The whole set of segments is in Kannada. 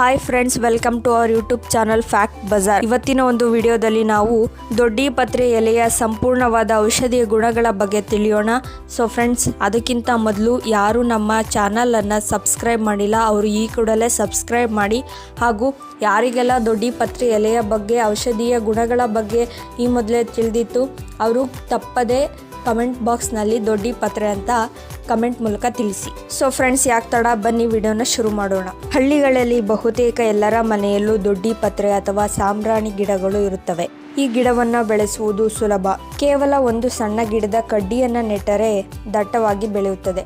Hi friends, welcome to our YouTube channel fact bazaar. ಇವತ್ತಿನ ಒಂದು ವಿಡಿಯೋದಲ್ಲಿ ನಾವು ದೊಡ್ಡಿ ಪತ್ರೆ ಎಲೆಯ ಸಂಪೂರ್ಣವಾದ ಔಷಧೀಯ ಗುಣಗಳ ಬಗ್ಗೆ ತಿಳಿಯೋಣ. ಸೊ ಫ್ರೆಂಡ್ಸ್, ಅದಕ್ಕಿಂತ ಮೊದಲು ಯಾರು ನಮ್ಮ ಚಾನಲನ್ನು ಸಬ್ಸ್ಕ್ರೈಬ್ ಮಾಡಿಲ್ಲ ಅವರು ಈ ಕೂಡಲೇ ಸಬ್ಸ್ಕ್ರೈಬ್ ಮಾಡಿ. ಹಾಗೂ ಯಾರಿಗೆಲ್ಲ ದೊಡ್ಡಿ ಪತ್ರೆ ಎಲೆಯ ಬಗ್ಗೆ ಔಷಧೀಯ ಗುಣಗಳ ಬಗ್ಗೆ ಈ ಮೊದಲೇ ತಿಳಿದಿತ್ತು ಅವರು ತಪ್ಪದೇ ಕಮೆಂಟ್ ಬಾಕ್ಸ್ನಲ್ಲಿ ದೊಡ್ಡಿ ಪತ್ರೆ ಅಂತ ಕಮೆಂಟ್ ಮೂಲಕ ತಿಳಿಸಿ. ಸೊ ಫ್ರೆಂಡ್ಸ್, ಯಾಕೆ ತಡ, ಬನ್ನಿ ವಿಡಿಯೋನ ಶುರು ಮಾಡೋಣ. ಹಳ್ಳಿಗಳಲ್ಲಿ ಬಹುತೇಕ ಎಲ್ಲರ ಮನೆಯಲ್ಲೂ ದೊಡ್ಡಿ ಪತ್ರೆ ಅಥವಾ ಸಾಂಬ್ರಾಣಿ ಗಿಡಗಳು ಇರುತ್ತವೆ. ಈ ಗಿಡವನ್ನು ಬೆಳೆಸುವುದು ಸುಲಭ. ಕೇವಲ ಒಂದು ಸಣ್ಣ ಗಿಡದ ಕಡ್ಡಿಯನ್ನು ನೆಟ್ಟರೆ ದಟ್ಟವಾಗಿ ಬೆಳೆಯುತ್ತದೆ.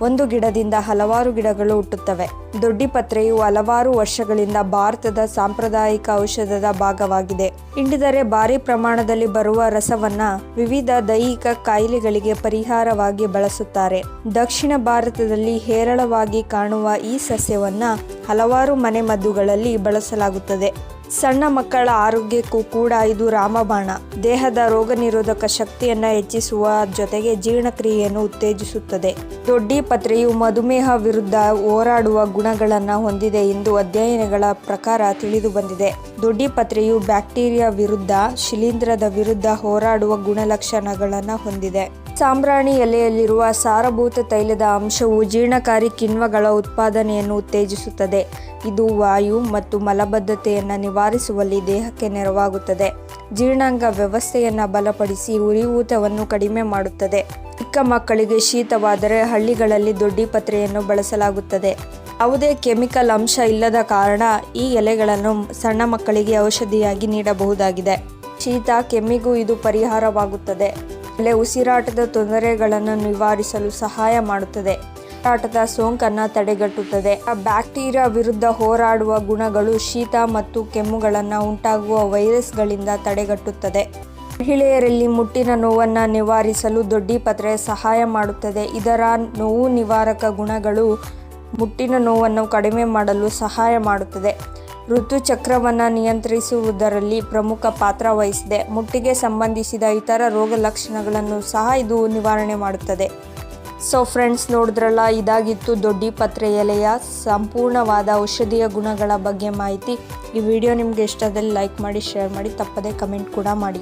ಒಂದು ಗಿಡದಿಂದ ಹಲವಾರು ಗಿಡಗಳು ಹುಟ್ಟುತ್ತವೆ. ದೊಡ್ಡಿ ಪತ್ರೆಯು ಹಲವಾರು ವರ್ಷಗಳಿಂದ ಭಾರತದ ಸಾಂಪ್ರದಾಯಿಕ ಔಷಧದ ಭಾಗವಾಗಿದೆ. ಹಿಂಡಿದರೆ ಭಾರಿ ಪ್ರಮಾಣದಲ್ಲಿ ಬರುವ ರಸವನ್ನ ವಿವಿಧ ದೈಹಿಕ ಕಾಯಿಲೆಗಳಿಗೆ ಪರಿಹಾರವಾಗಿ ಬಳಸುತ್ತಾರೆ. ದಕ್ಷಿಣ ಭಾರತದಲ್ಲಿ ಹೇರಳವಾಗಿ ಕಾಣುವ ಈ ಸಸ್ಯವನ್ನ ಹಲವಾರು ಮನೆಮದ್ದುಗಳಲ್ಲಿ ಬಳಸಲಾಗುತ್ತದೆ. ಸಣ್ಣ ಮಕ್ಕಳ ಆರೋಗ್ಯಕ್ಕೂ ಕೂಡ ಇದು ರಾಮಬಾಣ. ದೇಹದ ರೋಗ ನಿರೋಧಕ ಶಕ್ತಿಯನ್ನು ಹೆಚ್ಚಿಸುವ ಜೊತೆಗೆ ಜೀರ್ಣಕ್ರಿಯೆಯನ್ನು ಉತ್ತೇಜಿಸುತ್ತದೆ. ದೊಡ್ಡಿ ಪತ್ರೆಯು ಮಧುಮೇಹ ವಿರುದ್ಧ ಹೋರಾಡುವ ಗುಣಗಳನ್ನು ಹೊಂದಿದೆ ಎಂದು ಅಧ್ಯಯನಗಳ ಪ್ರಕಾರ ತಿಳಿದು ಬಂದಿದೆ. ದೊಡ್ಡಿ ಪತ್ರೆಯು ಬ್ಯಾಕ್ಟೀರಿಯಾ ವಿರುದ್ಧ, ಶಿಲೀಂಧ್ರದ ವಿರುದ್ಧ ಹೋರಾಡುವ ಗುಣಲಕ್ಷಣಗಳನ್ನು ಹೊಂದಿದೆ. ಸಾಂಬ್ರಾಣಿ ಎಲೆಯಲ್ಲಿರುವ ಸಾರಭೂತ ತೈಲದ ಅಂಶವು ಜೀರ್ಣಕಾರಿ ಕಿಣ್ವಗಳ ಉತ್ಪಾದನೆಯನ್ನು ಉತ್ತೇಜಿಸುತ್ತದೆ. ಇದು ವಾಯು ಮತ್ತು ಮಲಬದ್ಧತೆಯನ್ನು ನಿವಾರಿಸುವಲ್ಲಿ ದೇಹಕ್ಕೆ ನೆರವಾಗುತ್ತದೆ. ಜೀರ್ಣಾಂಗ ವ್ಯವಸ್ಥೆಯನ್ನು ಬಲಪಡಿಸಿ ಉರಿಯೂತವನ್ನು ಕಡಿಮೆ ಮಾಡುತ್ತದೆ. ಚಿಕ್ಕ ಮಕ್ಕಳಿಗೆ ಶೀತವಾದರೆ ಹಳ್ಳಿಗಳಲ್ಲಿ ದೊಡ್ಡಿ ಪತ್ರೆಯನ್ನು ಬಳಸಲಾಗುತ್ತದೆ. ಯಾವುದೇ ಕೆಮಿಕಲ್ ಅಂಶ ಇಲ್ಲದ ಕಾರಣ ಈ ಎಲೆಗಳನ್ನು ಸಣ್ಣ ಮಕ್ಕಳಿಗೆ ಔಷಧಿಯಾಗಿ ನೀಡಬಹುದಾಗಿದೆ. ಶೀತ, ಕೆಮ್ಮಿಗೂ ಇದು ಪರಿಹಾರವಾಗುತ್ತದೆ. ಎಲೆ ಉಸಿರಾಟದ ತೊಂದರೆಗಳನ್ನು ನಿವಾರಿಸಲು ಸಹಾಯ ಮಾಡುತ್ತದೆ. ಉಸಿರಾಟದ ಸೋಂಕನ್ನು ತಡೆಗಟ್ಟುತ್ತದೆ. ಬ್ಯಾಕ್ಟೀರಿಯಾ ವಿರುದ್ಧ ಹೋರಾಡುವ ಗುಣಗಳು ಶೀತ ಮತ್ತು ಕೆಮ್ಮುಗಳನ್ನು ಉಂಟಾಗುವ ವೈರಸ್ಗಳಿಂದ ತಡೆಗಟ್ಟುತ್ತದೆ. ಮಹಿಳೆಯರಲ್ಲಿ ಮುಟ್ಟಿನ ನೋವನ್ನು ನಿವಾರಿಸಲು ದೊಡ್ಡಿ ಪತ್ರೆ ಸಹಾಯ ಮಾಡುತ್ತದೆ. ಇದರ ನೋವು ನಿವಾರಕ ಗುಣಗಳು ಮುಟ್ಟಿನ ನೋವನ್ನು ಕಡಿಮೆ ಮಾಡಲು ಸಹಾಯ ಮಾಡುತ್ತದೆ. ಋತುಚಕ್ರವನ್ನು ನಿಯಂತ್ರಿಸುವುದರಲ್ಲಿ ಪ್ರಮುಖ ಪಾತ್ರ ವಹಿಸಿದೆ. ಮುಟ್ಟಿಗೆ ಸಂಬಂಧಿಸಿದ ಇತರ ರೋಗ ಲಕ್ಷಣಗಳನ್ನು ಸಹ ಇದು ನಿವಾರಣೆ ಮಾಡುತ್ತದೆ. ಸೊ ಫ್ರೆಂಡ್ಸ್, ನೋಡಿದ್ರಲ್ಲ, ಇದಾಗಿತ್ತು ದೊಡ್ಡಿ ಪತ್ರೆ ಎಲೆಯ ಸಂಪೂರ್ಣವಾದ ಔಷಧೀಯ ಗುಣಗಳ ಬಗ್ಗೆ ಮಾಹಿತಿ. ಈ ವಿಡಿಯೋ ನಿಮಗೆ ಇಷ್ಟದಲ್ಲಿ ಲೈಕ್ ಮಾಡಿ, ಶೇರ್ ಮಾಡಿ, ತಪ್ಪದೇ ಕಮೆಂಟ್ ಕೂಡ ಮಾಡಿ.